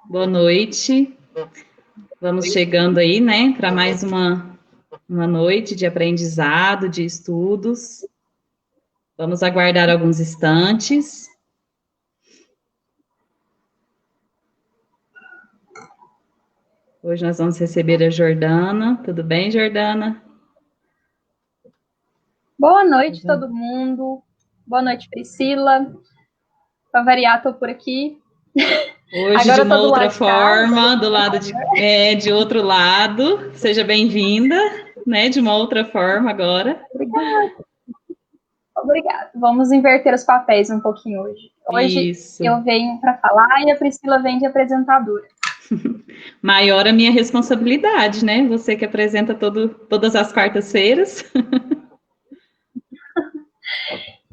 Boa noite. Vamos chegando aí, né, para mais uma noite de aprendizado, de estudos. Vamos aguardar alguns instantes. Hoje nós vamos receber a Jordana. Tudo bem, Jordana? Boa noite, todo mundo. Boa noite, Priscila. Para variar, estou por aqui. Hoje Agora de uma eu tô do outra lado de cá, forma, do lado de outro lado. Seja bem-vinda, né, de uma outra forma agora. Obrigada. Vamos inverter os papéis um pouquinho hoje. Hoje Isso. eu venho para falar e a Priscila vem de apresentadora. Maior a minha responsabilidade, né? Você que apresenta todas as quartas-feiras.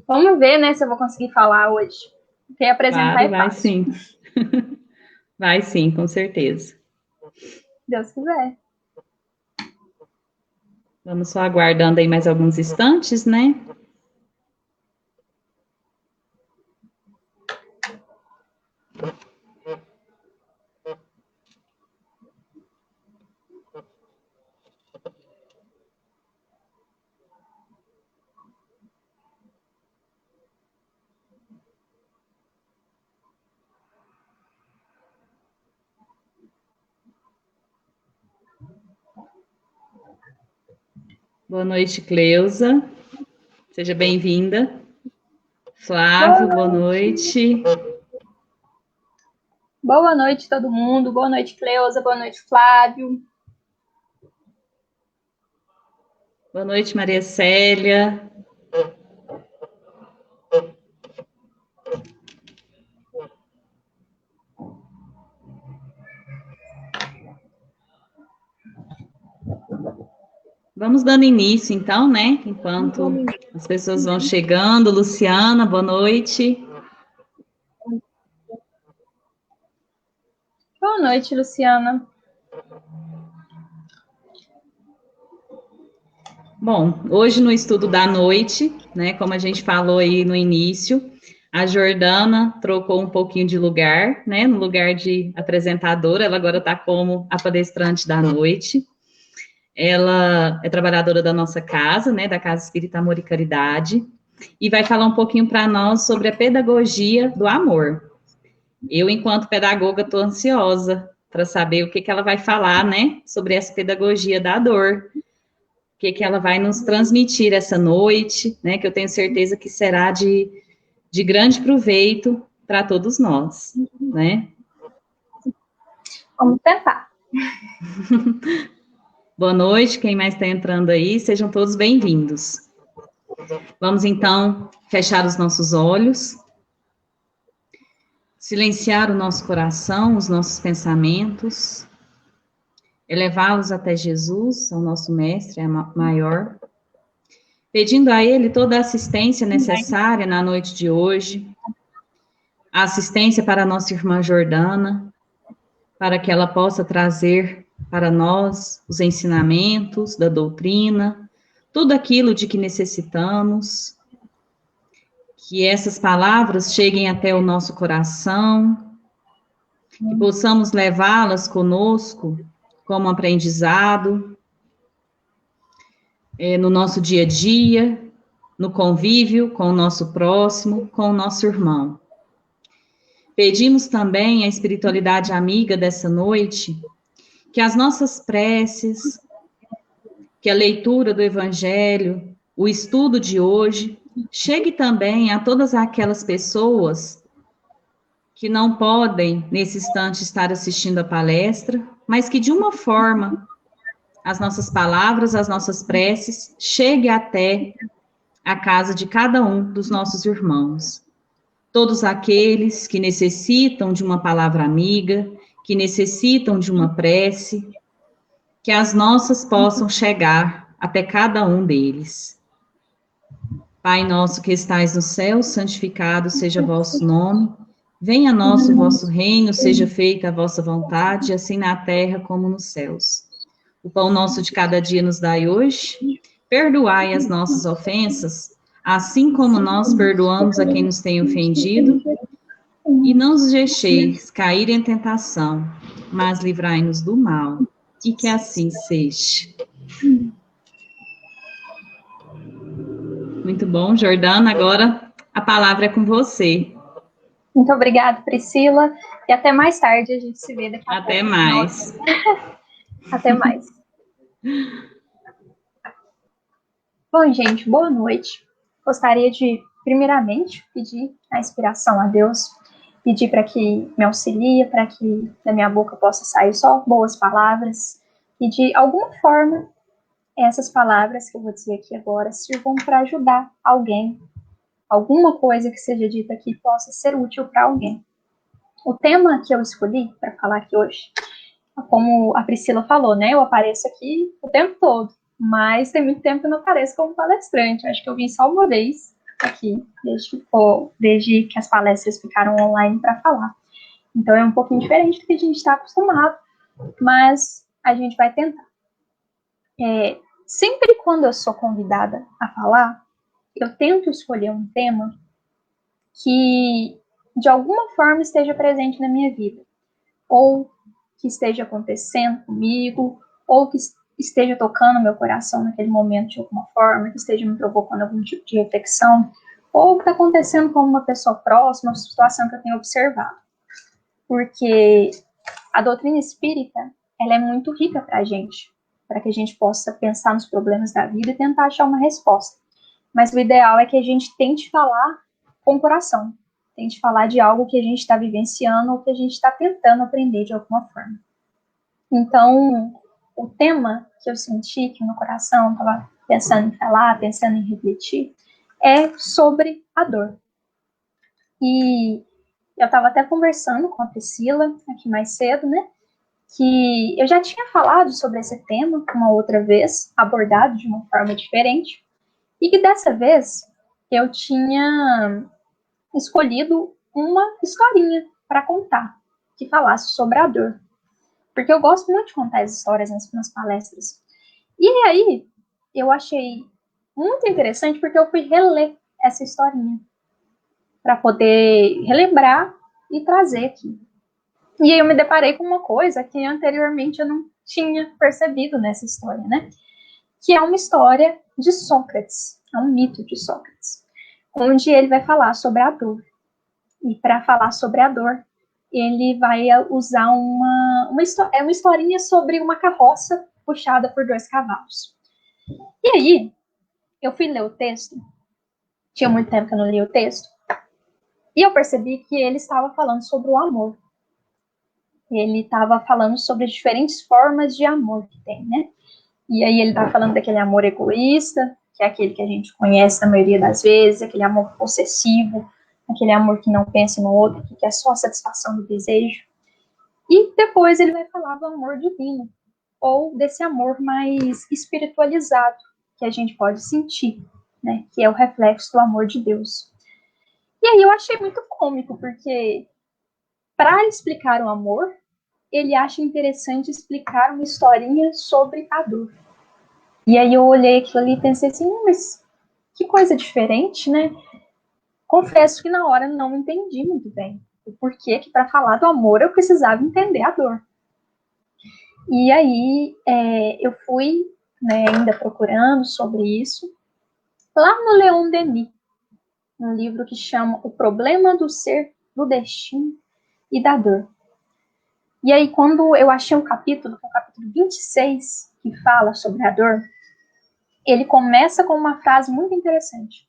Vamos ver, né, se eu vou conseguir falar hoje. Porque apresentar Claro, é vai fácil. sim. Vai sim, com certeza. Deus quiser. Vamos só aguardando aí mais alguns instantes, né? Boa noite, Cleusa. Seja bem-vinda. Flávio, boa noite. Boa noite, todo mundo. Boa noite, Cleusa. Boa noite, Flávio. Boa noite, Maria Célia. Vamos dando início, então, né? Enquanto as pessoas vão chegando. Luciana, boa noite. Boa noite, Luciana. Bom, hoje no estudo da noite, né? Como a gente falou aí no início, a Jordana trocou um pouquinho de lugar, né? No lugar de apresentadora, ela agora está como a palestrante da noite. Ela é trabalhadora da nossa casa, né? Da Casa Espírita Amor e Caridade, e vai falar um pouquinho para nós sobre a pedagogia do amor. Eu, enquanto pedagoga, estou ansiosa para saber o que ela vai falar, né? Sobre essa pedagogia da dor. O que ela vai nos transmitir essa noite, né? Que eu tenho certeza que será de grande proveito para todos nós, né? Vamos tentar. Boa noite, quem mais está entrando aí, sejam todos bem-vindos. Vamos então fechar os nossos olhos, silenciar o nosso coração, os nossos pensamentos, elevá-los até Jesus, ao nosso mestre maior, pedindo a Ele toda a assistência necessária na noite de hoje, a assistência para a nossa irmã Jordana, para que ela possa trazer para nós os ensinamentos da doutrina, tudo aquilo de que necessitamos, que essas palavras cheguem até o nosso coração, que possamos levá-las conosco como aprendizado, no nosso dia a dia, no convívio com o nosso próximo, com o nosso irmão. Pedimos também à espiritualidade amiga dessa noite que as nossas preces, que a leitura do Evangelho, o estudo de hoje, chegue também a todas aquelas pessoas que não podem, nesse instante, estar assistindo a palestra, mas que, de uma forma, as nossas palavras, as nossas preces, chegue até a casa de cada um dos nossos irmãos. Todos aqueles que necessitam de uma palavra amiga, que necessitam de uma prece, que as nossas possam chegar até cada um deles. Pai nosso que estais no céu, santificado seja vosso nome. Venha a nós o vosso reino, seja feita a vossa vontade, assim na terra como nos céus. O pão nosso de cada dia nos dai hoje. Perdoai as nossas ofensas, assim como nós perdoamos a quem nos tem ofendido. e não nos deixeis cair em tentação, mas livrai-nos do mal, e que assim seja. Muito bom, Jordana, agora a palavra é com você. Muito obrigada, Priscila, e até mais tarde, a gente se vê daqui a pouco. Até mais. Até mais. Bom, gente, boa noite. Gostaria de, primeiramente, pedir a inspiração a Deus, pedir para que me auxilie, para que da minha boca possa sair só boas palavras, e de alguma forma, essas palavras que eu vou dizer aqui agora sirvam para ajudar alguém, alguma coisa que seja dita aqui possa ser útil para alguém. O tema que eu escolhi para falar aqui hoje, como a Priscila falou, né? Eu apareço aqui o tempo todo, mas tem muito tempo que eu não apareço como palestrante. Acho que eu vim só uma vez aqui, desde que as palestras ficaram online para falar. Então é um pouquinho diferente do que a gente está acostumado, mas a gente vai tentar. Sempre quando eu sou convidada a falar, eu tento escolher um tema que de alguma forma esteja presente na minha vida, ou que esteja acontecendo comigo, ou que esteja tocando meu coração naquele momento de alguma forma, que esteja me provocando algum tipo de reflexão, ou que está acontecendo com uma pessoa próxima, uma situação que eu tenho observado. Porque a doutrina espírita, ela é muito rica para a gente, para que a gente possa pensar nos problemas da vida e tentar achar uma resposta. Mas o ideal é que a gente tente falar com o coração, tente falar de algo que a gente está vivenciando ou que a gente está tentando aprender de alguma forma. Então, o tema que eu senti, que no coração estava pensando em falar, pensando em refletir, é sobre a dor. E eu estava até conversando com a Priscila aqui mais cedo, né? Que eu já tinha falado sobre esse tema uma outra vez, abordado de uma forma diferente, e que dessa vez eu tinha escolhido uma historinha para contar, que falasse sobre a dor. Porque eu gosto muito de contar as histórias nas palestras. E aí, eu achei muito interessante porque eu fui reler essa historinha para poder relembrar e trazer aqui. E aí eu me deparei com uma coisa que anteriormente eu não tinha percebido nessa história, né? Que é uma história de Sócrates, é um mito de Sócrates, onde ele vai falar sobre a dor. E para falar sobre a dor, ele vai usar uma historinha sobre uma carroça puxada por 2 cavalos. E aí, eu fui ler o texto, tinha muito tempo que eu não li o texto, e eu percebi que ele estava falando sobre o amor. Ele estava falando sobre as diferentes formas de amor que tem, né? E aí ele estava falando daquele amor egoísta, que é aquele que a gente conhece na maioria das vezes, aquele amor possessivo, aquele amor que não pensa no outro, que quer só a satisfação do desejo. E depois ele vai falar do amor divino, ou desse amor mais espiritualizado, que a gente pode sentir, né? Que é o reflexo do amor de Deus. E aí eu achei muito cômico, porque para explicar o amor, ele acha interessante explicar uma historinha sobre a dor. E aí eu olhei aquilo ali e pensei assim, mas que coisa diferente, né? Confesso que na hora não entendi muito bem o porquê que para falar do amor eu precisava entender a dor. E aí eu fui, né, ainda procurando sobre isso, lá no Leon Denis, um livro que chama O Problema do Ser, do Destino e da Dor. E aí quando eu achei o capítulo 26, que fala sobre a dor, ele começa com uma frase muito interessante,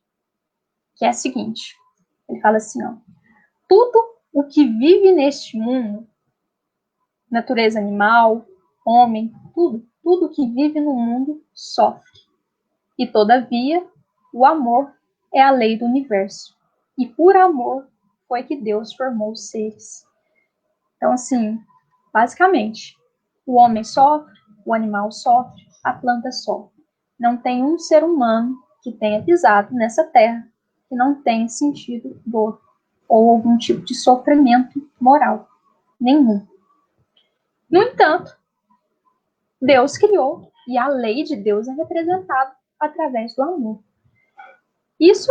que é a seguinte, ele fala assim, ó, tudo o que vive neste mundo, natureza animal, homem, tudo que vive no mundo sofre. E todavia, o amor é a lei do universo. E por amor foi que Deus formou os seres. Então, assim, basicamente, o homem sofre, o animal sofre, a planta sofre. Não tem um ser humano que tenha pisado nessa terra que não tenha sentido dor ou algum tipo de sofrimento moral. Nenhum. No entanto, Deus criou e a lei de Deus é representada através do amor. Isso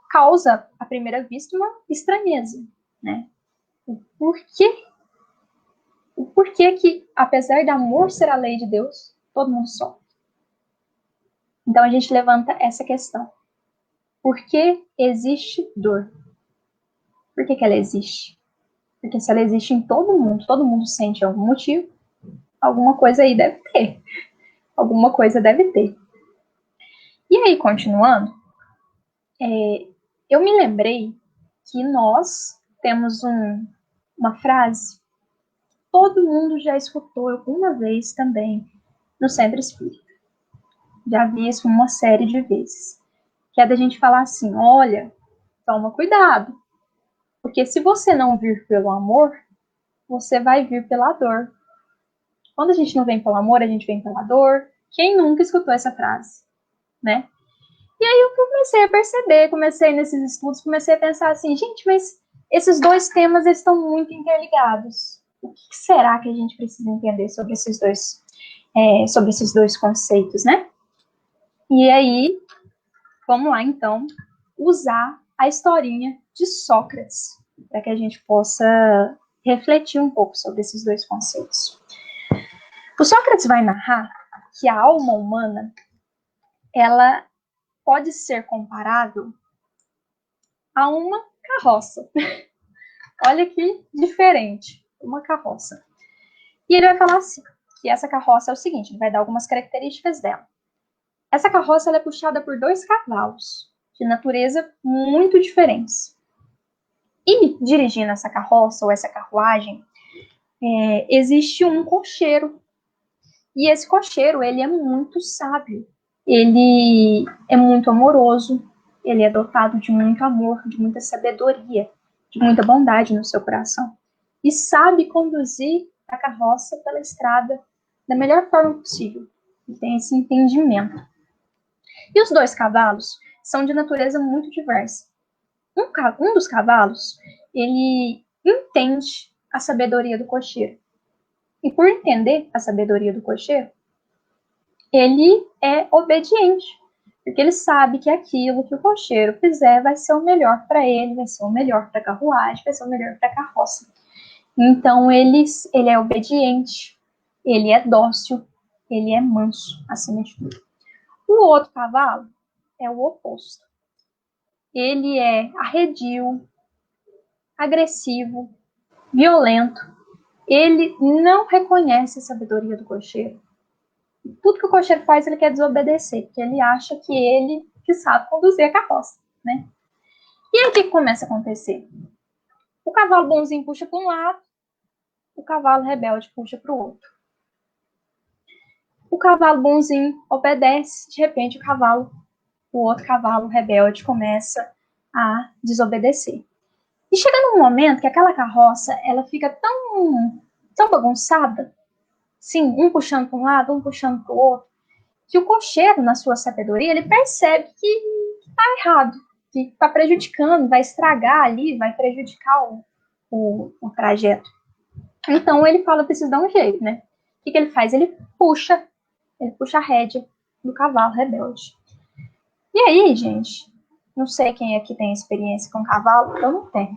causa, à primeira vista, uma estranheza, né? o porquê que, apesar do amor ser a lei de Deus, todo mundo sofre. Então a gente levanta essa questão. Por que existe dor? Por que ela existe? Porque se ela existe em todo mundo sente algum motivo, alguma coisa aí deve ter. Alguma coisa deve ter. E aí, continuando, eu me lembrei que nós temos uma frase que todo mundo já escutou alguma vez também no Centro Espírita. Já vi isso uma série de vezes. Que é da gente falar assim, olha, toma cuidado. Porque se você não vir pelo amor, você vai vir pela dor. Quando a gente não vem pelo amor, a gente vem pela dor. Quem nunca escutou essa frase, né? E aí eu comecei a perceber, comecei nesses estudos, comecei a pensar assim, gente, mas esses dois temas estão muito interligados. O que será que a gente precisa entender sobre esses dois conceitos, né? E aí, vamos lá então, usar a historinha de Sócrates, para que a gente possa refletir um pouco sobre esses dois conceitos. O Sócrates vai narrar que a alma humana, ela pode ser comparável a uma carroça. Olha que diferente, uma carroça. E ele vai falar assim, que essa carroça é o seguinte, ele vai dar algumas características dela. Essa carroça ela é puxada por 2 cavalos, de natureza muito diferentes. E dirigindo essa carroça ou essa carruagem, existe um cocheiro. E esse cocheiro, ele é muito sábio. Ele é muito amoroso. Ele é dotado de muito amor, de muita sabedoria, de muita bondade no seu coração. E sabe conduzir a carroça pela estrada da melhor forma possível. Ele tem esse entendimento. E os 2 cavalos são de natureza muito diversa. Um dos cavalos, ele entende a sabedoria do cocheiro. E por entender a sabedoria do cocheiro, ele é obediente. Porque ele sabe que aquilo que o cocheiro fizer vai ser o melhor para ele, vai ser o melhor para a carruagem, vai ser o melhor para a carroça. Então ele é obediente, ele é dócil, ele é manso, acima de tudo. O outro cavalo é o oposto. Ele é arredio, agressivo, violento. Ele não reconhece a sabedoria do cocheiro. Tudo que o cocheiro faz, ele quer desobedecer, porque ele acha que ele que sabe conduzir a carroça, né? E aí o que começa a acontecer? O cavalo bonzinho puxa para um lado, o cavalo rebelde puxa para o outro. O cavalo bonzinho obedece, de repente o outro cavalo rebelde começa a desobedecer. E chega num momento que aquela carroça, ela fica tão bagunçada, sim, um puxando para um lado, um puxando para o outro, que o cocheiro, na sua sabedoria, ele percebe que está errado, que está prejudicando, vai estragar ali, vai prejudicar o trajeto. Então ele fala, preciso dar um jeito, né? O que ele faz? Ele puxa a rédea do cavalo rebelde. E aí, gente, não sei quem aqui tem experiência com cavalo, eu não tenho.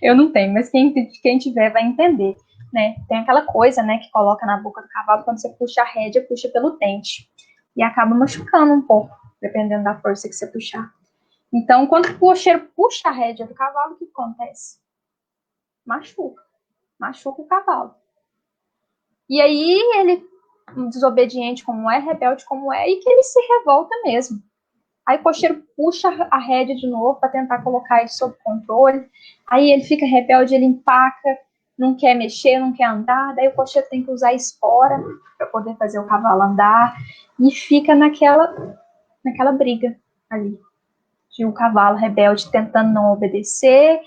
Eu não tenho, mas quem tiver vai entender. Né? Tem aquela coisa, né, que coloca na boca do cavalo quando você puxa a rédea, puxa pelo dente. E acaba machucando um pouco, dependendo da força que você puxar. Então, quando o cocheiro puxa a rédea do cavalo, o que acontece? Machuca o cavalo. E aí, ele, desobediente como é, rebelde como é, e que ele se revolta mesmo. Aí o cocheiro puxa a rédea de novo para tentar colocar ele sob controle. Aí ele fica rebelde, ele empaca, não quer mexer, não quer andar. Daí o cocheiro tem que usar espora para poder fazer o cavalo andar. E fica naquela briga ali. De um cavalo rebelde tentando não obedecer.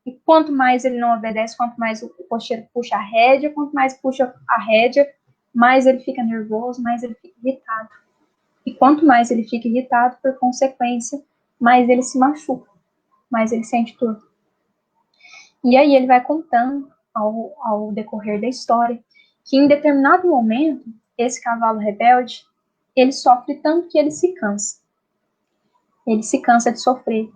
E quanto mais ele não obedece, quanto mais o cocheiro puxa a rédea, quanto mais puxa a rédea, mais ele fica nervoso, mais ele fica irritado. E quanto mais ele fica irritado, por consequência, mais ele se machuca, mais ele sente dor. E aí ele vai contando, ao decorrer da história, que em determinado momento, esse cavalo rebelde, ele sofre tanto que ele se cansa. Ele se cansa de sofrer.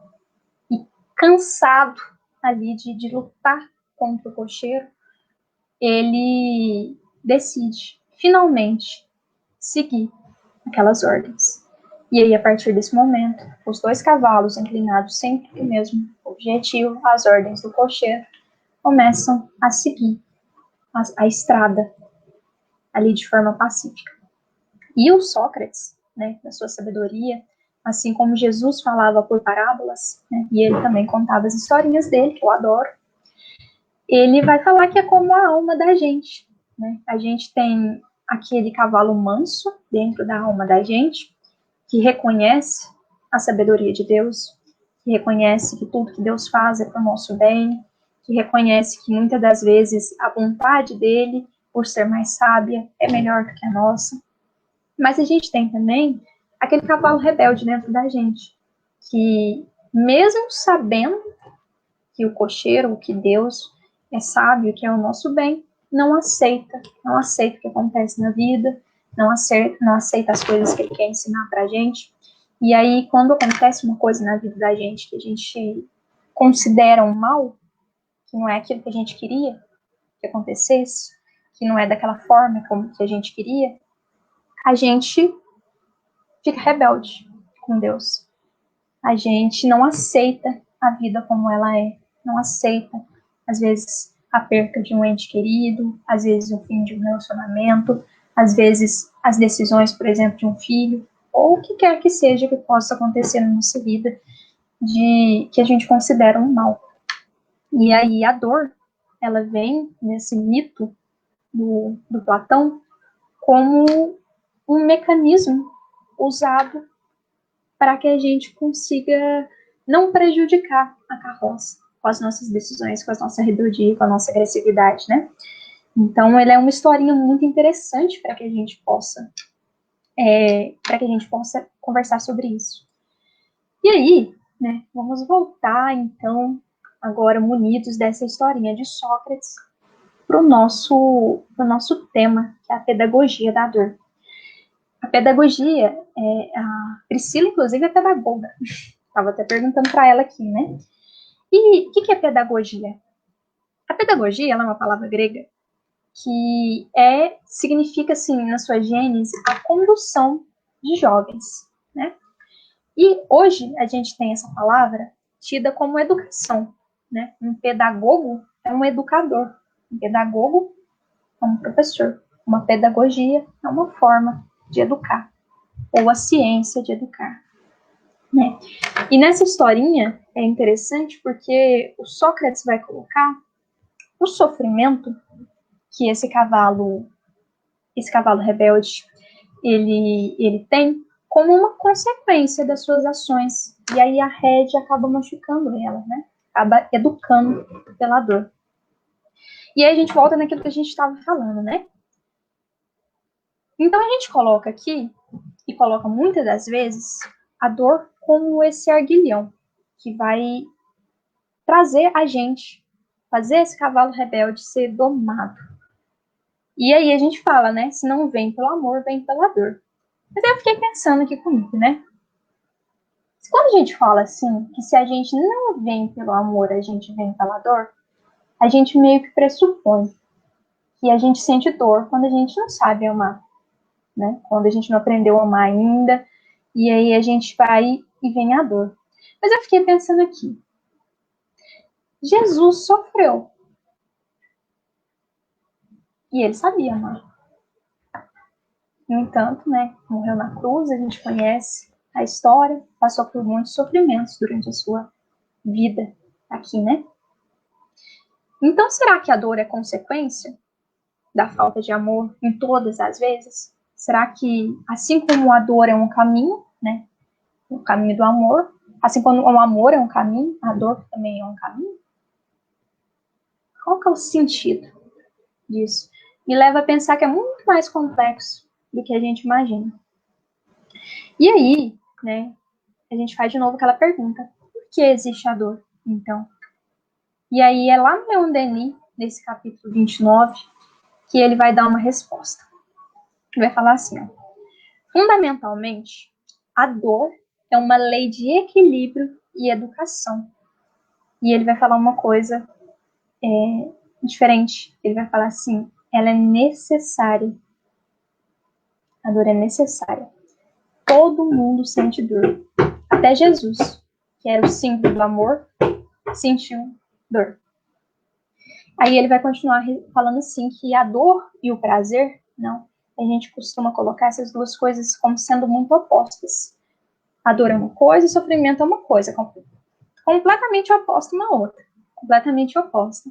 E cansado ali de lutar contra o cocheiro, ele decide, finalmente, seguir aquelas ordens. E aí, a partir desse momento, os dois cavalos inclinados sempre para o mesmo objetivo, as ordens do cocheiro, começam a seguir a estrada ali de forma pacífica. E o Sócrates, né, na sua sabedoria, assim como Jesus falava por parábolas, né, e ele também contava as historinhas dele, que eu adoro, ele vai falar que é como a alma da gente, né? A gente tem aquele cavalo manso dentro da alma da gente, que reconhece a sabedoria de Deus, que reconhece que tudo que Deus faz é para o nosso bem, que reconhece que muitas das vezes a vontade dele, por ser mais sábia, é melhor do que a nossa. Mas a gente tem também aquele cavalo rebelde dentro da gente, que mesmo sabendo que o cocheiro, que Deus é sábio, que é o nosso bem, não aceita o que acontece na vida, não aceita as coisas que ele quer ensinar pra gente. E aí, quando acontece uma coisa na vida da gente que a gente considera um mal, que não é aquilo que a gente queria que acontecesse, que não é daquela forma como que a gente queria, a gente fica rebelde com Deus. A gente não aceita a vida como ela é, não aceita, às vezes, a perda de um ente querido, às vezes o fim de um relacionamento, às vezes as decisões, por exemplo, de um filho, ou o que quer que seja que possa acontecer na nossa vida, de que a gente considera um mal. E aí a dor, ela vem nesse mito do Platão como um mecanismo usado para que a gente consiga não prejudicar a carroça com as nossas decisões, com a nossa rebeldia, com a nossa agressividade, né? Então, ele é uma historinha muito interessante para que a gente possa conversar sobre isso. E aí, né, vamos voltar, então, agora munidos dessa historinha de Sócrates para o nosso tema, que é a pedagogia da dor. A pedagogia, a Priscila, inclusive, é pedagoga. Estava até perguntando para ela aqui, né? E o que é pedagogia? A pedagogia, ela é uma palavra grega que significa, assim, na sua gênese, a condução de jovens, né? E hoje a gente tem essa palavra tida como educação, né? Um pedagogo é um educador. Um pedagogo é um professor. Uma pedagogia é uma forma de educar, ou a ciência de educar, né? E nessa historinha é interessante porque o Sócrates vai colocar o sofrimento que esse cavalo rebelde, ele tem como uma consequência das suas ações. E aí a rédea acaba machucando ela, né? Acaba educando pela dor. E aí a gente volta naquilo que a gente estava falando, né? Então a gente coloca aqui, e coloca muitas das vezes, a dor como esse arguilhão que vai trazer a gente, fazer esse cavalo rebelde ser domado. E aí a gente fala, né? Se não vem pelo amor, vem pela dor. Mas eu fiquei pensando aqui comigo, né? Quando a gente fala assim, que se a gente não vem pelo amor, a gente vem pela dor, a gente meio que pressupõe que a gente sente dor quando a gente não sabe amar, né? Quando a gente não aprendeu a amar ainda, e aí a gente vai e vem a dor. Mas eu fiquei pensando aqui, Jesus sofreu. E ele sabia amar. No entanto, né, morreu na cruz, a gente conhece a história, passou por muitos sofrimentos durante a sua vida aqui, né? Então, será que a dor é consequência da falta de amor em todas as vezes? Será que, assim como a dor é um caminho, né, o caminho do amor, assim como o amor é um caminho, a dor também é um caminho? Qual que é o sentido disso? Me leva a pensar que é muito mais complexo do que a gente imagina. E aí, né, a gente faz de novo aquela pergunta: por que existe a dor, então? E aí é lá no Leon Denis, nesse capítulo 29, que ele vai dar uma resposta. Ele vai falar assim, ó, fundamentalmente, a dor é uma lei de equilíbrio e educação. E ele vai falar uma coisa diferente. Ele vai falar assim, ela é necessária. A dor é necessária. Todo mundo sente dor. Até Jesus, que era o símbolo do amor, sentiu dor. Aí ele vai continuar falando assim, que a dor e o prazer, não, a gente costuma colocar essas duas coisas como sendo muito opostas. A dor é uma coisa, o sofrimento é uma coisa, completamente oposta uma outra, completamente oposta.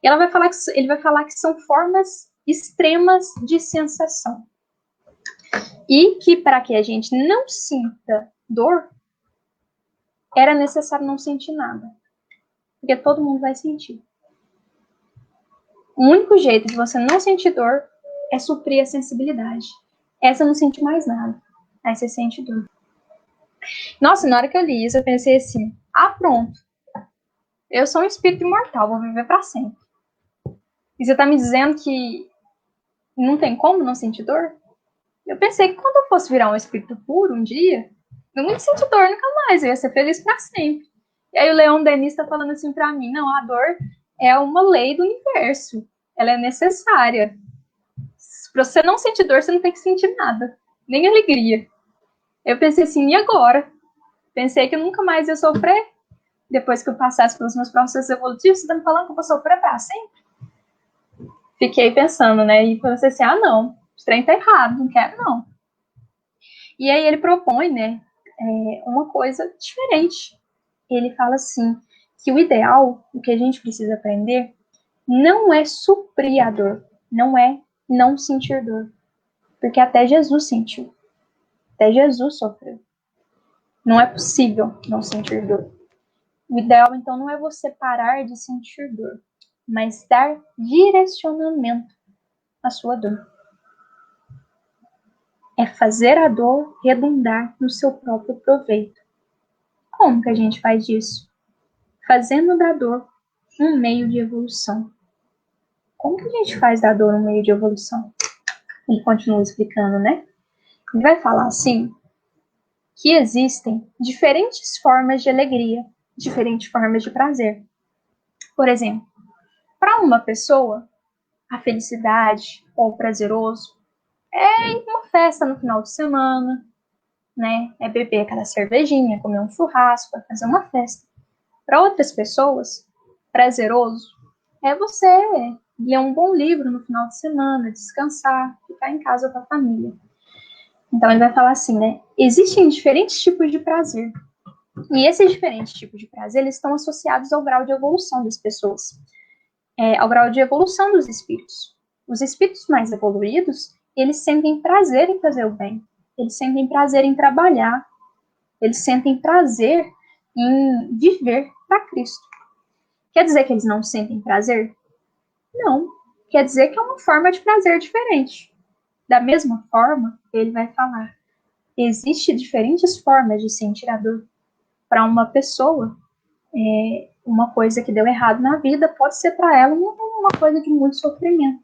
E ele vai falar que são formas extremas de sensação. E que para que a gente não sinta dor, era necessário não sentir nada. Porque todo mundo vai sentir. O único jeito de você não sentir dor é suprir a sensibilidade. Essa não sente mais nada. Aí você sente dor. Nossa, na hora que eu li isso, eu pensei assim, pronto. Eu sou um espírito imortal, vou viver para sempre. E você tá me dizendo que não tem como não sentir dor? Eu pensei que quando eu fosse virar um espírito puro um dia, eu não ia sentir dor nunca mais, eu ia ser feliz para sempre. E aí o Leon Denis tá falando assim para mim, não, a dor é uma lei do universo, ela é necessária. Pra você não sentir dor, você não tem que sentir nada, nem alegria. Eu pensei assim, e agora? Pensei que eu nunca mais ia sofrer, depois que eu passasse pelos meus processos evolutivos, você tá me falando que eu vou sofrer para sempre? Fiquei pensando, né, e pensei assim, não, o trem tá errado, não quero não. E aí ele propõe, né, uma coisa diferente. Ele fala assim, que o ideal, o que a gente precisa aprender, não é suprir a dor, não é não sentir dor. Porque até Jesus sentiu, até Jesus sofreu. Não é possível não sentir dor. O ideal, então, não é você parar de sentir dor, mas dar direcionamento à sua dor. É fazer a dor redundar no seu próprio proveito. Como que a gente faz isso? Fazendo da dor um meio de evolução. Como que a gente faz da dor um meio de evolução? Ele continua explicando, né? Ele vai falar assim, que existem diferentes formas de alegria, diferentes formas de prazer. Por exemplo, para uma pessoa, a felicidade ou o prazeroso é ir para uma festa no final de semana, né? É beber aquela cervejinha, comer um churrasco, é fazer uma festa. Para outras pessoas, prazeroso é você ler um bom livro no final de semana, descansar, ficar em casa com a família. Então ele vai falar assim, né? Existem diferentes tipos de prazer. E esses diferentes tipos de prazer, eles estão associados ao grau de evolução das pessoas, ao grau de evolução dos espíritos. Os espíritos mais evoluídos, eles sentem prazer em fazer o bem, eles sentem prazer em trabalhar, eles sentem prazer em viver para Cristo. Quer dizer que eles não sentem prazer? Não. Quer dizer que é uma forma de prazer diferente. Da mesma forma, ele vai falar, existem diferentes formas de sentir a dor. Para uma pessoa, uma coisa que deu errado na vida pode ser para ela uma coisa de muito sofrimento.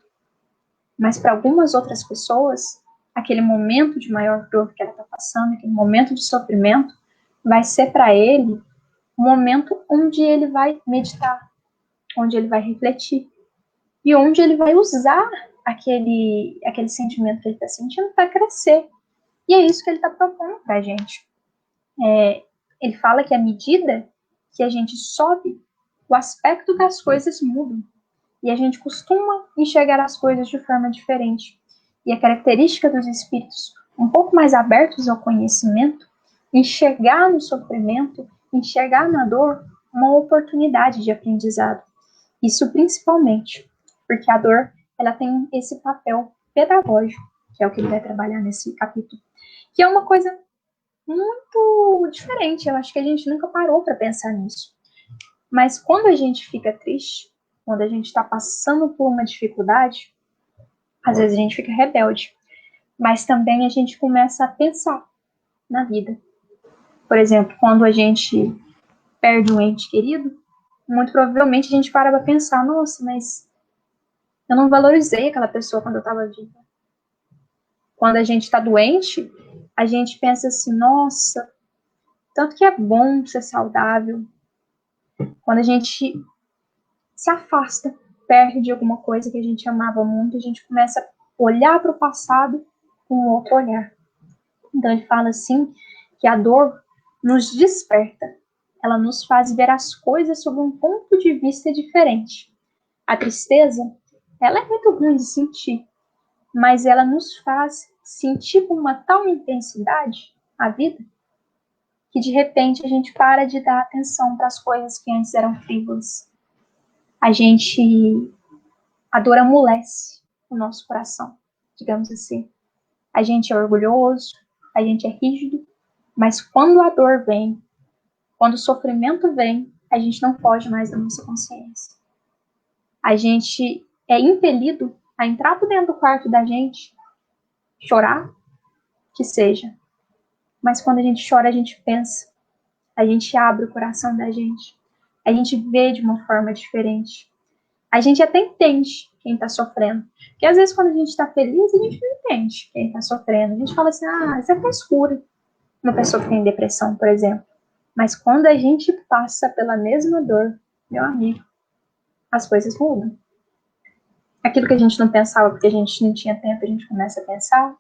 Mas para algumas outras pessoas, aquele momento de maior dor que ela está passando, aquele momento de sofrimento, vai ser para ele um momento onde ele vai meditar, onde ele vai refletir e onde ele vai usar aquele sentimento que ele está sentindo para crescer. E é isso que ele está propondo para a gente. Ele fala que à medida que a gente sobe, o aspecto das coisas muda. E a gente costuma enxergar as coisas de forma diferente. E a característica dos espíritos um pouco mais abertos ao conhecimento, enxergar no sofrimento, enxergar na dor, uma oportunidade de aprendizado. Isso principalmente, porque a dor ela tem esse papel pedagógico, que é o que ele vai trabalhar nesse capítulo, que é uma coisa muito diferente. Eu acho que a gente nunca parou para pensar nisso. Mas quando a gente fica triste, quando a gente está passando por uma dificuldade, às vezes a gente fica rebelde, mas também a gente começa a pensar na vida. Por exemplo, quando a gente perde um ente querido, muito provavelmente a gente para pensar, nossa, mas eu não valorizei aquela pessoa quando eu estava viva. Quando a gente está doente, a gente pensa assim, nossa, tanto que é bom ser saudável. Quando a gente se afasta, perde alguma coisa que a gente amava muito, a gente começa a olhar para o passado com um outro olhar. Então ele fala assim, que a dor nos desperta, ela nos faz ver as coisas sob um ponto de vista diferente. A tristeza, ela é muito ruim de sentir, mas ela nos faz sentir com uma tal intensidade a vida, que de repente a gente para de dar atenção para as coisas que antes eram frívolas. A dor amolece o nosso coração, digamos assim. A gente é orgulhoso, a gente é rígido, mas quando a dor vem, quando o sofrimento vem, a gente não foge mais da nossa consciência. A gente é impelido a entrar por dentro do quarto da gente, chorar, que seja. Mas quando a gente chora, a gente pensa, a gente abre o coração da gente, a gente vê de uma forma diferente. A gente até entende quem está sofrendo. Porque às vezes quando a gente está feliz, a gente não entende quem está sofrendo. A gente fala assim, isso é frescura. Uma pessoa que tem depressão, por exemplo. Mas quando a gente passa pela mesma dor, meu amigo, as coisas mudam. Aquilo que a gente não pensava porque a gente não tinha tempo, a gente começa a pensar.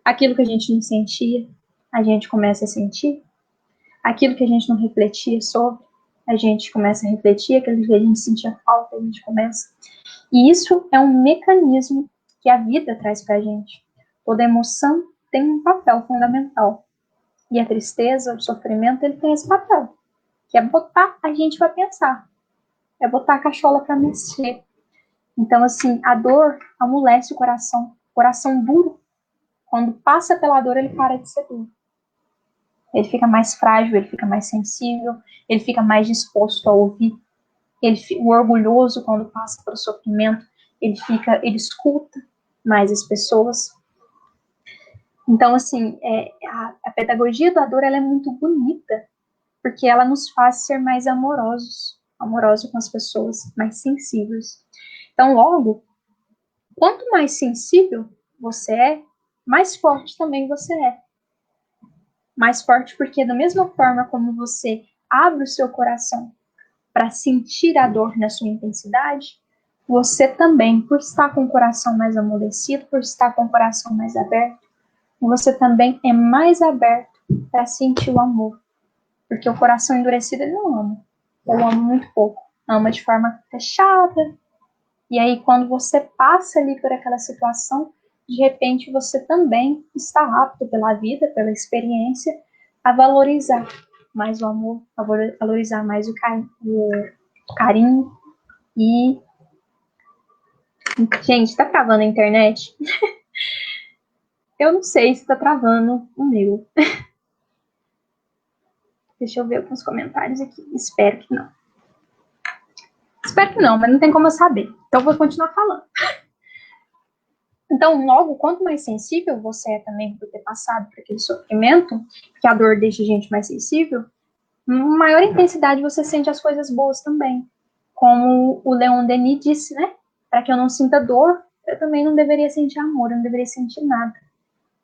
Aquilo que a gente não sentia, a gente começa a sentir. Aquilo que a gente não refletia sobre, a gente começa a refletir. Aquilo que a gente sentia falta, a gente começa. E isso é um mecanismo que a vida traz pra gente. Toda emoção tem um papel fundamental. E a tristeza, o sofrimento, ele tem esse papel, que é botar a gente para pensar, é botar a cachola para mexer. Então, assim, a dor amolece o coração duro, quando passa pela dor, ele para de ser duro. Ele fica mais frágil, ele fica mais sensível, ele fica mais disposto a ouvir. O orgulhoso, quando passa pelo sofrimento, ele escuta mais as pessoas. Então, assim, a pedagogia da dor, ela é muito bonita, porque ela nos faz ser mais amorosos com as pessoas, mais sensíveis. Então, logo, quanto mais sensível você é, mais forte também você é. Mais forte porque, da mesma forma como você abre o seu coração para sentir a dor na sua intensidade, você também, por estar com o coração mais amolecido, por estar com o coração mais aberto, você também é mais aberto para sentir o amor. Porque o coração endurecido, ele não ama. Ou ama muito pouco. Ama de forma fechada. E aí, quando você passa ali por aquela situação, de repente você também está apto pela vida, pela experiência, a valorizar mais o amor, a valorizar mais o carinho. E, gente, tá travando a internet? Eu não sei se tá travando o meu. Deixa eu ver alguns comentários aqui. Espero que não. Espero que não, mas não tem como eu saber. Então eu vou continuar falando. Então, logo, quanto mais sensível você é também por ter passado por aquele sofrimento, que a dor deixa a gente mais sensível, maior intensidade você sente as coisas boas também. Como o Leon Denis disse, né? Para que eu não sinta dor, eu também não deveria sentir amor, eu não deveria sentir nada.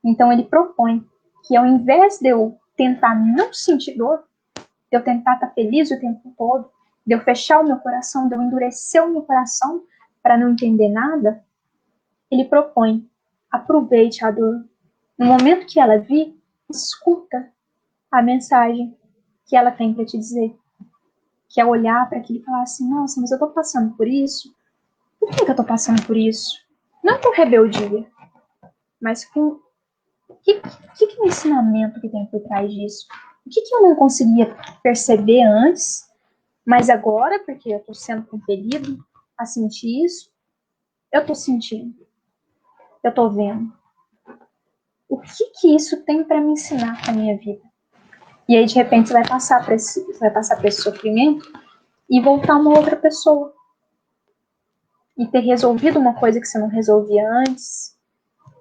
Então, ele propõe que ao invés de eu tentar não sentir dor, de eu tentar estar feliz o tempo todo, de eu fechar o meu coração, de eu endurecer o meu coração para não entender nada, ele propõe, aproveite a dor. No momento que ela vir, escuta a mensagem que ela tem para te dizer. Que é olhar para aquilo e falar assim, nossa, mas eu estou passando por isso? Por que eu estou passando por isso? Não por rebeldia, mas com que é o ensinamento que tem por trás disso? O que eu não conseguia perceber antes, mas agora, porque eu estou sendo compelido a sentir isso, eu estou sentindo. Eu estou vendo. O que isso tem para me ensinar na minha vida? E aí, de repente, você vai passar por esse sofrimento e voltar uma outra pessoa. E ter resolvido uma coisa que você não resolvia antes.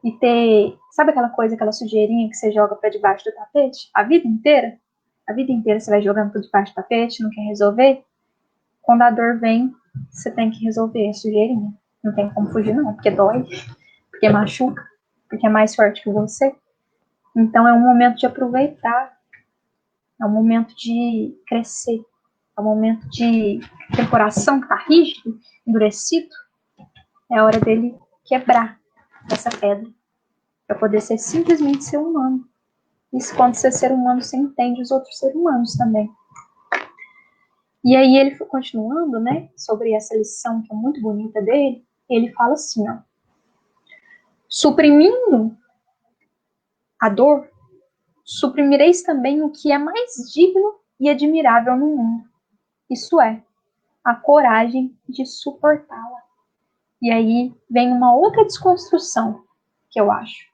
E ter, sabe aquela coisa, aquela sujeirinha que você joga para debaixo do tapete? A vida inteira? A vida inteira você vai jogando para debaixo do tapete, não quer resolver? Quando a dor vem, você tem que resolver a sujeirinha. Não tem como fugir, não, porque dói, porque machuca, porque é mais forte que você. Então é um momento de aproveitar, é um momento de crescer, é o momento de tem coração que está rígido, endurecido, é a hora dele quebrar essa pedra, para poder ser simplesmente ser humano. Isso quando você é ser humano, você entende os outros seres humanos também. E aí ele continuando, né, sobre essa lição que é muito bonita dele, ele fala assim, ó, suprimindo a dor, suprimireis também o que é mais digno e admirável no mundo. Isso é, a coragem de suportá-la. E aí vem uma outra desconstrução que eu acho,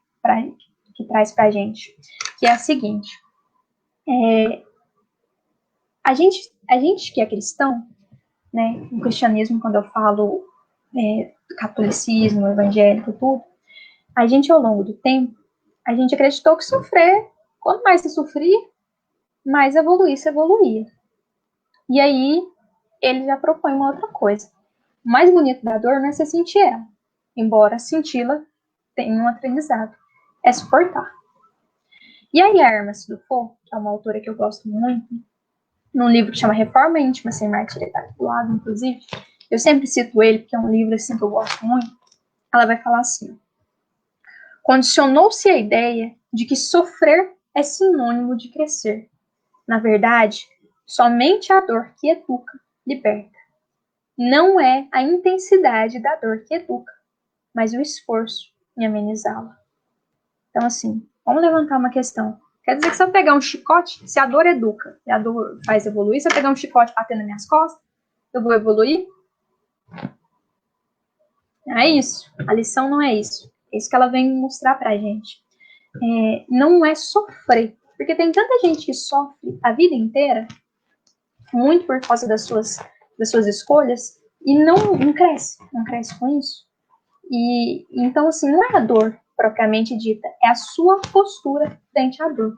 que traz pra gente, que é a seguinte, a gente que é cristão, né, no cristianismo, quando eu falo catolicismo, evangélico, tudo, a gente ao longo do tempo, a gente acreditou que sofrer, quanto mais se sofria, mais se evoluía. E aí ele já propõe uma outra coisa. O mais bonito da dor não é você sentir ela, embora senti-la tenha um aprendizado, é suportar. E aí a Hermes Dufour, que é uma autora que eu gosto muito, num livro que chama Reforma Íntima Sem Martírio, está aqui do lado, inclusive, eu sempre cito ele, porque é um livro assim, que eu gosto muito, ela vai falar assim, condicionou-se a ideia de que sofrer é sinônimo de crescer. Na verdade, somente a dor que educa, liberta. Não é a intensidade da dor que educa, mas o esforço em amenizá-la. Então, assim, vamos levantar uma questão. Quer dizer que se eu pegar um chicote, se a dor educa e a dor faz evoluir, se eu pegar um chicote batendo nas minhas costas, eu vou evoluir? Não é isso. A lição não é isso. É isso que ela vem mostrar pra gente. Não é sofrer. Porque tem tanta gente que sofre a vida inteira, muito por causa das suas escolhas, e não cresce com isso. E então, assim, não é a dor propriamente dita, é a sua postura frente à dor.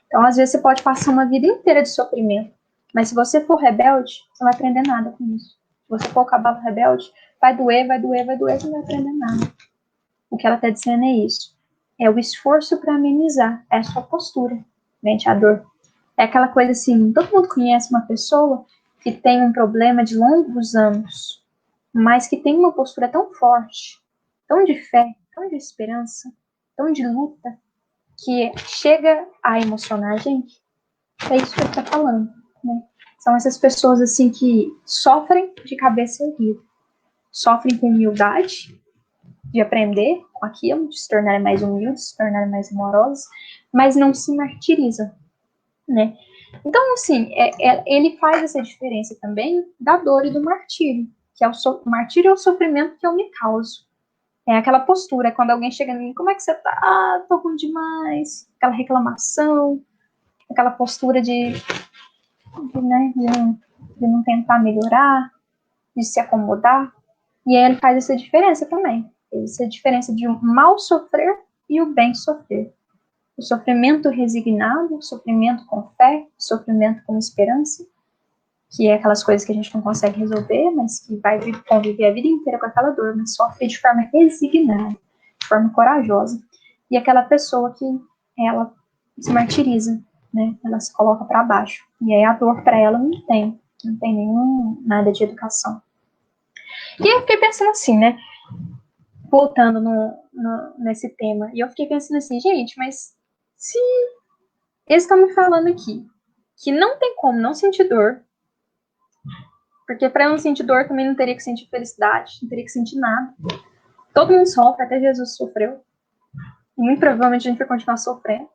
Então, às vezes, você pode passar uma vida inteira de sofrimento, mas se você for rebelde, você não vai aprender nada com isso. Se você for cavalo rebelde, vai doer, você não vai aprender nada. O que ela está dizendo é isso. É o esforço para amenizar, é a sua postura frente à dor. É aquela coisa assim, todo mundo conhece uma pessoa que tem um problema de longos anos, mas que tem uma postura tão forte, tão de fé, tão de esperança, tão de luta, que chega a emocionar a gente. É isso que ele está falando, né? São essas pessoas assim que sofrem de cabeça erguida, sofrem com humildade, de aprender com aquilo, de se tornarem mais humildes, de se tornarem mais amorosos, mas não se martirizam, né? Então, assim, ele faz essa diferença também da dor e do martírio, que é o martírio é o sofrimento que eu me causo. É aquela postura, quando alguém chega em mim, como é que você tá? Ah, tô ruim demais. Aquela reclamação, aquela postura de não tentar melhorar, de se acomodar. E aí ele faz essa diferença também. Essa diferença de o mal sofrer e o bem sofrer. O sofrimento resignado, o sofrimento com fé, o sofrimento com esperança, que é aquelas coisas que a gente não consegue resolver, mas que vai conviver a vida inteira com aquela dor, mas sofre de forma resignada, de forma corajosa. E aquela pessoa que ela se martiriza, né? Ela se coloca para baixo. E aí a dor para ela não tem nada de educação. E eu fiquei pensando assim, né? Voltando nesse tema. E eu fiquei pensando assim, gente, mas se eles estão me falando aqui que não tem como não sentir dor, porque para não sentir dor também não teria que sentir felicidade, não teria que sentir nada. Todo mundo sofre, até Jesus sofreu. E muito provavelmente a gente vai continuar sofrendo.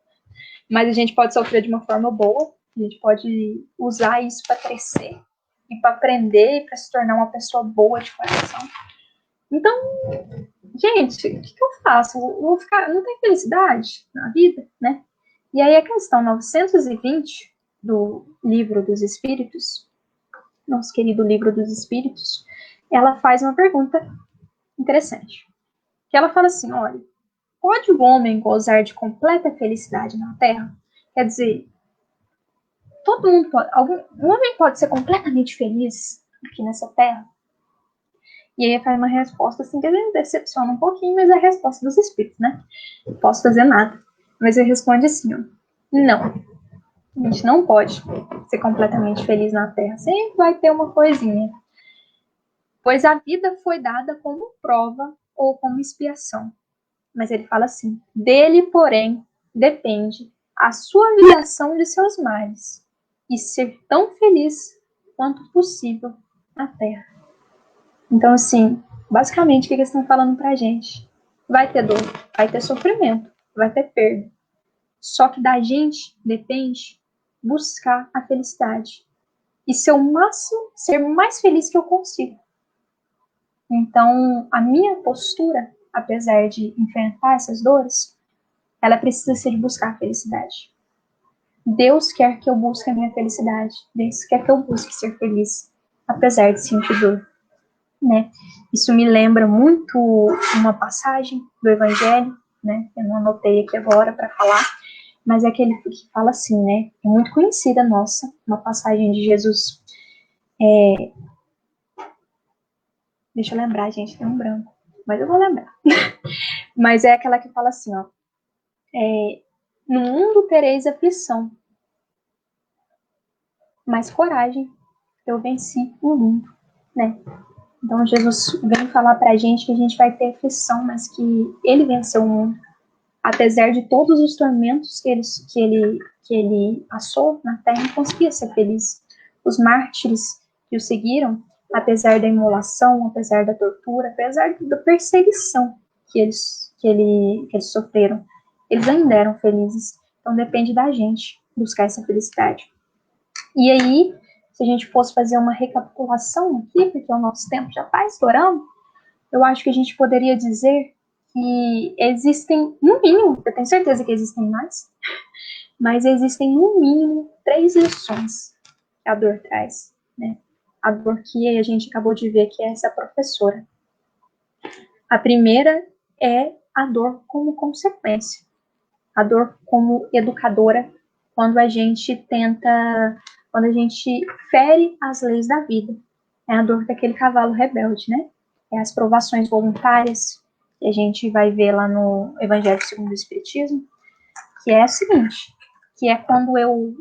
Mas a gente pode sofrer de uma forma boa, a gente pode usar isso para crescer e para aprender e para se tornar uma pessoa boa de coração. Então, gente, o que eu faço? Vou ficar, não tem felicidade na vida, né? E aí a questão 920 do Livro dos Espíritos, nosso querido Livro dos Espíritos, ela faz uma pergunta interessante. Que ela fala assim, olha, pode o homem gozar de completa felicidade na Terra? Quer dizer, todo mundo pode, um homem pode ser completamente feliz aqui nessa Terra? E aí faz uma resposta assim que a gente decepciona um pouquinho, mas é a resposta dos espíritos, né? Não posso fazer nada. Mas ele responde assim, ó, não. A gente não pode ser completamente feliz na Terra. Sempre vai ter uma coisinha. Pois a vida foi dada como prova ou como expiação. Mas ele fala assim: dele, porém, depende a suavização de seus males e ser tão feliz quanto possível na Terra. Então, assim, basicamente, o que eles estão falando pra gente? Vai ter dor, vai ter sofrimento, vai ter perda. Só que da gente depende buscar a felicidade e ser o máximo, ser o mais feliz que eu consigo. Então, a minha postura, apesar de enfrentar essas dores, ela precisa ser de buscar a felicidade. Deus quer que eu busque a minha felicidade. Deus quer que eu busque ser feliz, apesar de sentir dor, né? Isso me lembra muito uma passagem do Evangelho, né? Eu não anotei aqui agora para falar, mas é aquele que fala assim, né? É muito conhecida nossa, uma passagem de Jesus. Deixa eu lembrar, gente, tem um branco, mas eu vou lembrar. Mas é aquela que fala assim, ó. No mundo tereis aflição, mas coragem, eu venci o mundo, né? Então Jesus vem falar pra gente que a gente vai ter aflição, mas que ele venceu o mundo. Apesar de todos os tormentos que ele passou na terra, ele conseguia ser feliz. Os mártires que o seguiram, apesar da imolação, apesar da tortura, apesar da perseguição que eles sofreram, eles ainda eram felizes. Então depende da gente buscar essa felicidade. E aí, se a gente fosse fazer uma recapitulação aqui, porque o nosso tempo já está estourando, eu acho que a gente poderia dizer que existem, no mínimo, eu tenho certeza que existem mais, mas existem no mínimo 3 lições que a dor traz, né? A dor que a gente acabou de ver, que é essa professora. A primeira é a dor como consequência, a dor como educadora, quando a gente fere as leis da vida. É a dor daquele cavalo rebelde, né? É as provações voluntárias, que a gente vai ver lá no Evangelho segundo o Espiritismo, que é a seguinte, que é quando eu,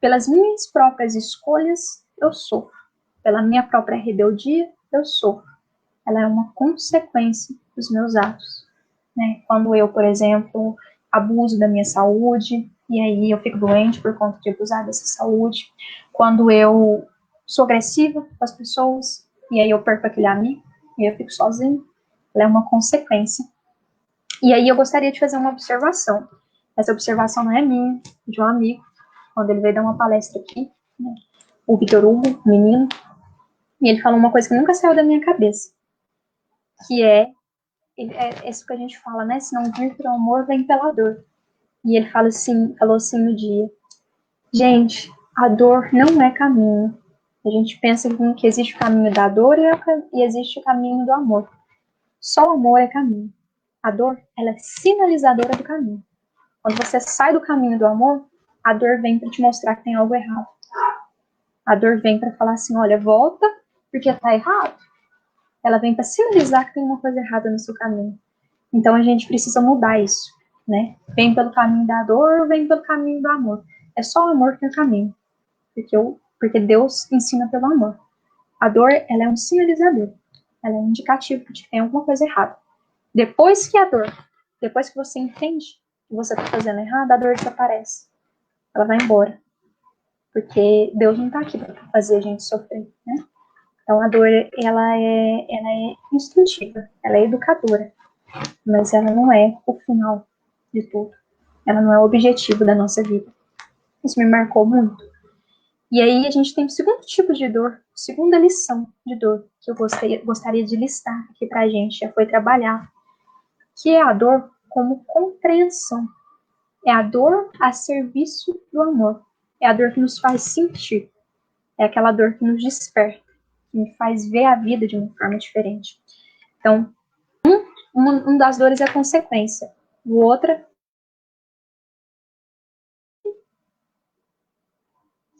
pelas minhas próprias escolhas, eu sofro. Pela minha própria rebeldia, eu sofro. Ela é uma consequência dos meus atos, né? Quando eu, por exemplo, abuso da minha saúde, e aí eu fico doente por conta de abusar dessa saúde. Quando eu sou agressiva com as pessoas, e aí eu perco aquele amigo, e eu fico sozinha, ela é uma consequência. E aí eu gostaria de fazer uma observação. Essa observação não é minha, de um amigo, quando ele veio dar uma palestra aqui, né? O Vitor Hugo, o menino, e ele falou uma coisa que nunca saiu da minha cabeça, que é isso que a gente fala, né? Se não vir pelo amor, vem pela dor. E ele falou assim no dia: gente, a dor não é caminho. A gente pensa que existe o caminho da dor e existe o caminho do amor. Só o amor é caminho. A dor, ela é sinalizadora do caminho. Quando você sai do caminho do amor, a dor vem para te mostrar que tem algo errado. A dor vem para falar assim, olha, volta, porque tá errado. Ela vem para sinalizar que tem uma coisa errada no seu caminho. Então a gente precisa mudar isso, né? Vem pelo caminho da dor, vem pelo caminho do amor. É só o amor que é o caminho. Porque Deus ensina pelo amor. A dor, ela é um sinalizador. Ela é um indicativo de que tem alguma coisa errada. Depois que você entende que você está fazendo errado, a dor desaparece. Ela vai embora. Porque Deus não está aqui para fazer a gente sofrer, né? Então a dor, ela é instrutiva, ela é educadora, mas ela não é o final de tudo. Ela não é o objetivo da nossa vida. Isso me marcou muito. E aí a gente tem o segundo tipo de dor, segunda lição de dor, que eu gostaria de listar aqui pra gente, já foi trabalhar, que é a dor como compreensão. É a dor a serviço do amor. É a dor que nos faz sentir. É aquela dor que nos desperta, que me faz ver a vida de uma forma diferente. Então, uma das dores é a consequência. O outra...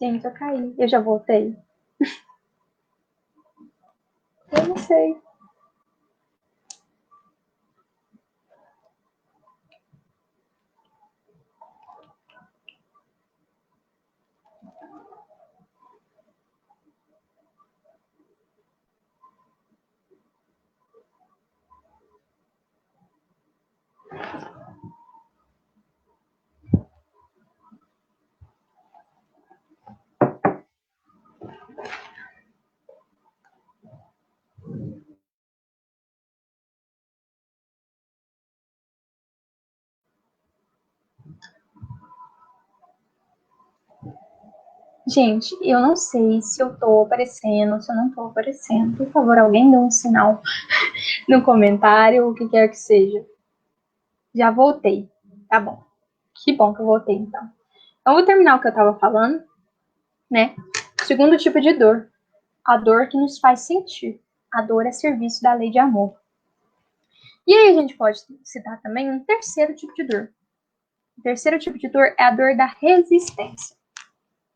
Gente, eu caí. Eu já voltei. Eu não sei. Gente, eu não sei se eu tô aparecendo, se eu não tô aparecendo. Por favor, alguém dê um sinal no comentário, o que quer que seja. Já voltei. Tá bom. Que bom que eu voltei, então. Então, vou terminar o que eu tava falando, né? Segundo tipo de dor. A dor que nos faz sentir. A dor é serviço da lei de amor. E aí a gente pode citar também um terceiro tipo de dor. O terceiro tipo de dor é a dor da resistência.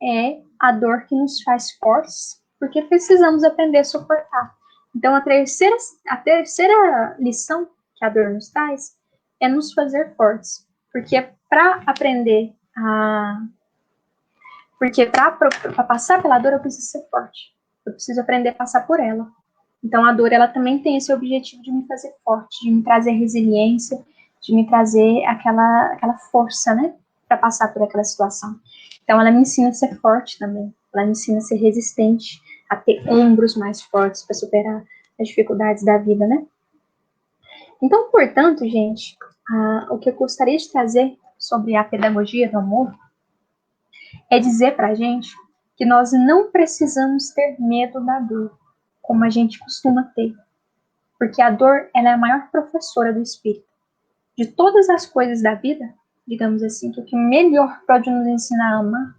É a dor que nos faz fortes, porque precisamos aprender a suportar. Então, a terceira lição que a dor nos traz é nos fazer fortes. Porque para aprender a... Porque para passar pela dor, eu preciso ser forte. Eu preciso aprender a passar por ela. Então, a dor, ela também tem esse objetivo de me fazer forte, de me trazer resiliência, de me trazer aquela força, né? Para passar por aquela situação. Então, ela me ensina a ser forte também. Ela me ensina a ser resistente, a ter ombros mais fortes para superar as dificuldades da vida, né? Então, portanto, gente, o que eu gostaria de trazer sobre a pedagogia do amor é dizer para a gente que nós não precisamos ter medo da dor, como a gente costuma ter. Porque a dor, ela é a maior professora do espírito. De todas as coisas da vida, digamos assim, que o que melhor pode nos ensinar a amar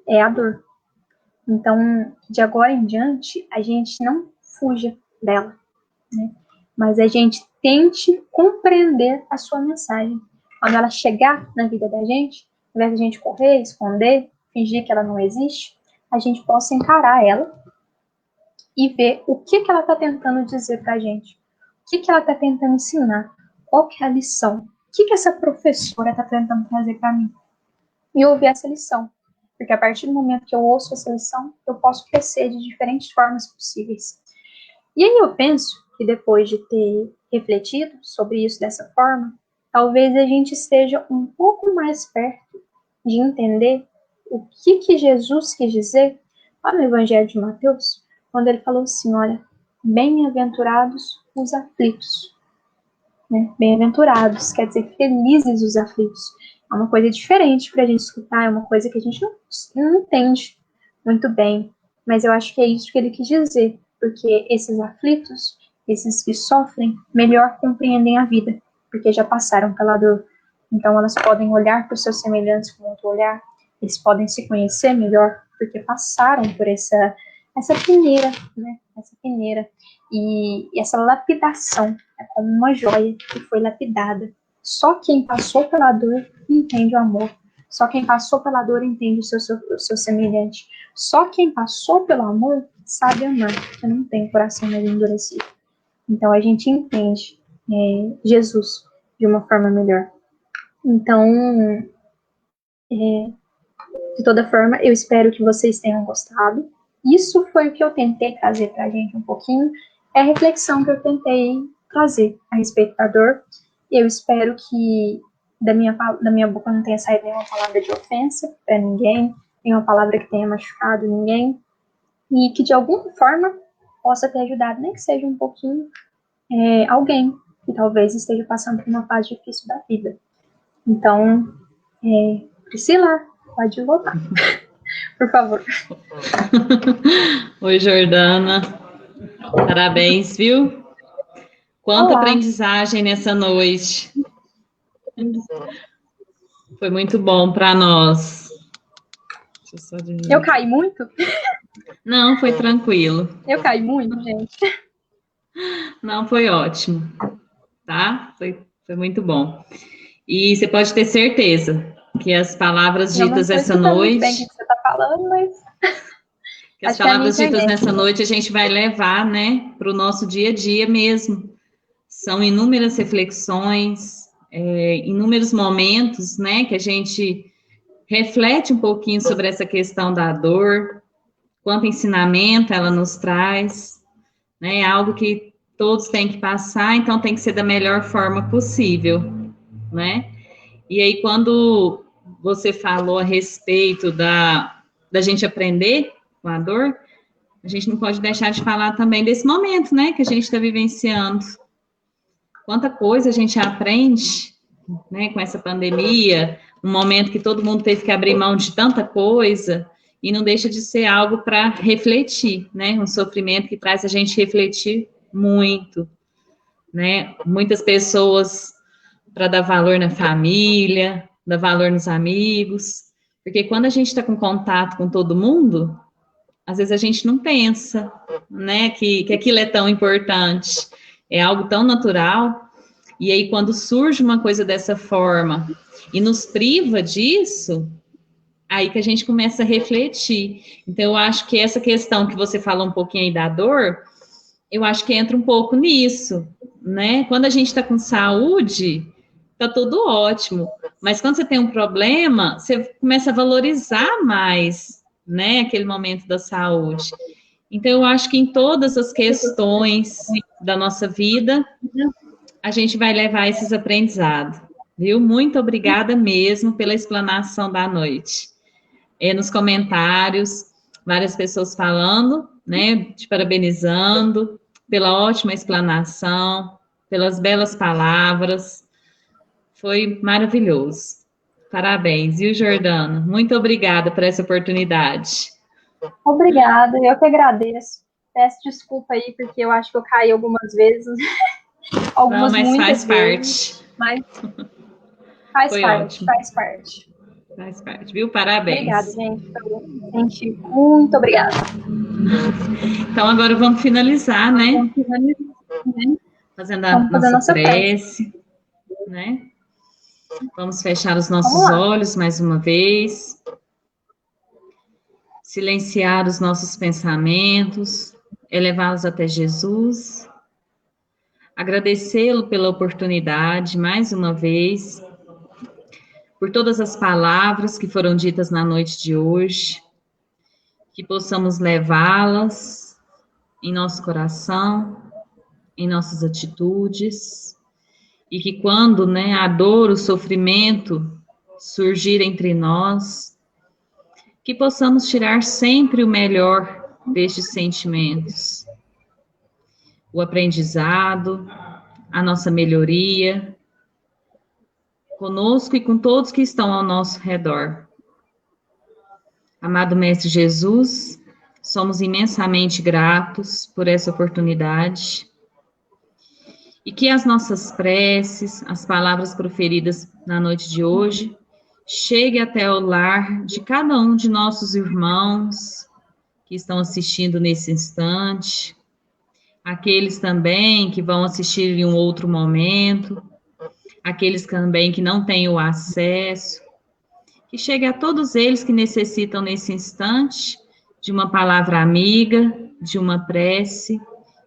é a dor. Então, de agora em diante, a gente não fuja dela, né? Mas a gente tente compreender a sua mensagem. Quando ela chegar na vida da gente, ao invés de a gente correr, esconder, fingir que ela não existe, a gente possa encarar ela e ver o que ela está tentando dizer para a gente. O que ela está tentando ensinar. Qual que é a lição? O que essa professora está tentando trazer para mim? E ouvir essa lição. Porque a partir do momento que eu ouço essa lição, eu posso crescer de diferentes formas possíveis. E aí eu penso que depois de ter refletido sobre isso dessa forma, talvez a gente esteja um pouco mais perto de entender o que Jesus quis dizer lá no Evangelho de Mateus, quando ele falou assim, olha, bem-aventurados os aflitos. Né? Bem-aventurados, quer dizer felizes os aflitos. É uma coisa diferente para a gente escutar, é uma coisa que a gente não entende muito bem, mas eu acho que é isso que ele quis dizer, porque esses aflitos, esses que sofrem, melhor compreendem a vida, porque já passaram pela dor. Então elas podem olhar para os seus semelhantes com outro olhar, eles podem se conhecer melhor, porque passaram por essa peneira, né? Essa peneira. E essa lapidação é como uma joia que foi lapidada. Só quem passou pela dor entende o amor. Só quem passou pela dor entende o seu semelhante. Só quem passou pelo amor sabe amar, porque não tem coração mais endurecido. Então a gente entende Jesus de uma forma melhor. Então, de toda forma, eu espero que vocês tenham gostado. Isso foi o que eu tentei trazer para a gente um pouquinho, é a reflexão que eu tentei trazer a respeito da dor. Eu espero que da minha boca não tenha saído nenhuma palavra de ofensa para ninguém, nenhuma palavra que tenha machucado ninguém, e que de alguma forma possa ter ajudado, nem que seja um pouquinho, alguém que talvez esteja passando por uma fase difícil da vida. Então, Priscila, pode voltar. Por favor. Oi, Jordana. Parabéns, viu? Quanta aprendizagem nessa noite. Foi muito bom para nós. Eu caí muito? Não, foi tranquilo. Eu caí muito, gente? Não, foi ótimo. Tá? Foi muito bom. E você pode ter certeza que as palavras ditas essa noite... Não sei o que você está falando, mas... Que as palavras ditas nessa noite a gente vai levar, né, para o nosso dia a dia mesmo. São inúmeras reflexões, inúmeros momentos, né, que a gente reflete um pouquinho sobre essa questão da dor, quanto ensinamento ela nos traz, né, algo que todos têm que passar, então tem que ser da melhor forma possível, né? E aí, quando você falou a respeito da gente aprender com a dor, a gente não pode deixar de falar também desse momento, né, que a gente está vivenciando. Quanta coisa a gente aprende, né, com essa pandemia, um momento que todo mundo teve que abrir mão de tanta coisa, e não deixa de ser algo para refletir, né? Um sofrimento que traz a gente refletir muito, né? Muitas pessoas para dar valor na família, dar valor nos amigos, porque quando a gente está com contato com todo mundo, às vezes a gente não pensa, né, que aquilo é tão importante, é algo tão natural, e aí quando surge uma coisa dessa forma e nos priva disso, aí que a gente começa a refletir. Então, eu acho que essa questão que você falou um pouquinho aí da dor, eu acho que entra um pouco nisso, né? Quando a gente está com saúde, tá tudo ótimo. Mas quando você tem um problema, você começa a valorizar mais, né, aquele momento da saúde. Então, eu acho que em todas as questões da nossa vida, a gente vai levar esses aprendizados, viu? Muito obrigada mesmo pela explanação da noite. Nos comentários, várias pessoas falando, né, te parabenizando pela ótima explanação, pelas belas palavras. Foi maravilhoso. Parabéns, viu, Jordana? Muito obrigada por essa oportunidade. Obrigada, eu que agradeço. Peço desculpa aí, porque eu acho que eu caí algumas vezes. Algumas, não, mas muitas faz vezes, parte. Mas faz Foi parte, ótimo. faz parte. Faz parte, viu? Parabéns. Obrigada, gente. Muito obrigada. Então, agora vamos finalizar, né? Vamos finalizar, né? Fazendo a nossa prece, né? Vamos fechar os nossos olhos mais uma vez. Silenciar os nossos pensamentos, elevá-los até Jesus. Agradecê-lo pela oportunidade, mais uma vez, por todas as palavras que foram ditas na noite de hoje, que possamos levá-las em nosso coração, em nossas atitudes, e que quando, né, a dor, o sofrimento surgir entre nós, que possamos tirar sempre o melhor destes sentimentos, o aprendizado, a nossa melhoria, conosco e com todos que estão ao nosso redor. Amado Mestre Jesus, somos imensamente gratos por essa oportunidade e que as nossas preces, as palavras proferidas na noite de hoje, chegue até o lar de cada um de nossos irmãos que estão assistindo nesse instante, aqueles também que vão assistir em um outro momento, aqueles também que não têm o acesso, que chegue a todos eles que necessitam nesse instante de uma palavra amiga, de uma prece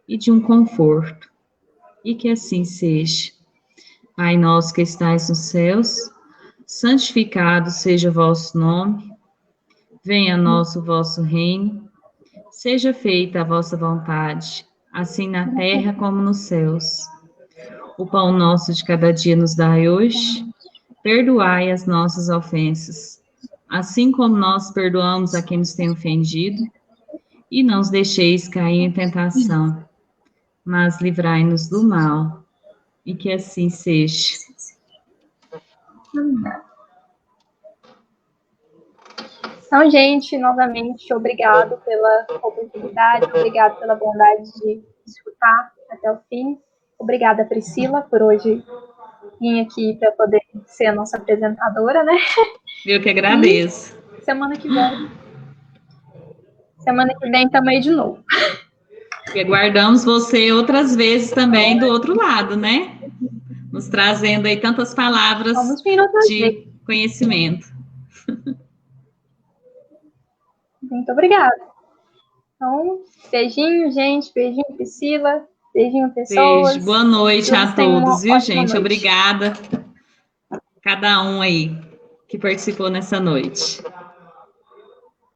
e de um conforto. E que assim seja. Pai nosso que estais nos céus, santificado seja o vosso nome, venha a nós o vosso reino, seja feita a vossa vontade, assim na terra como nos céus. O pão nosso de cada dia nos dai hoje, perdoai as nossas ofensas, assim como nós perdoamos a quem nos tem ofendido, e não os deixeis cair em tentação, mas livrai-nos do mal, e que assim seja. Então, gente, novamente, obrigado pela oportunidade, obrigado pela bondade de escutar até o fim. Obrigada, Priscila, por hoje vir aqui para poder ser a nossa apresentadora, né? Eu que agradeço. E semana que vem também de novo. E aguardamos você outras vezes também do outro lado, né? Nos trazendo aí tantas palavras de conhecimento. Muito obrigada. Então, beijinho, gente. Beijinho, Priscila. Beijinho, pessoas. Beijo. Boa noite a todos, viu, gente? Noite. Obrigada a cada um aí que participou nessa noite.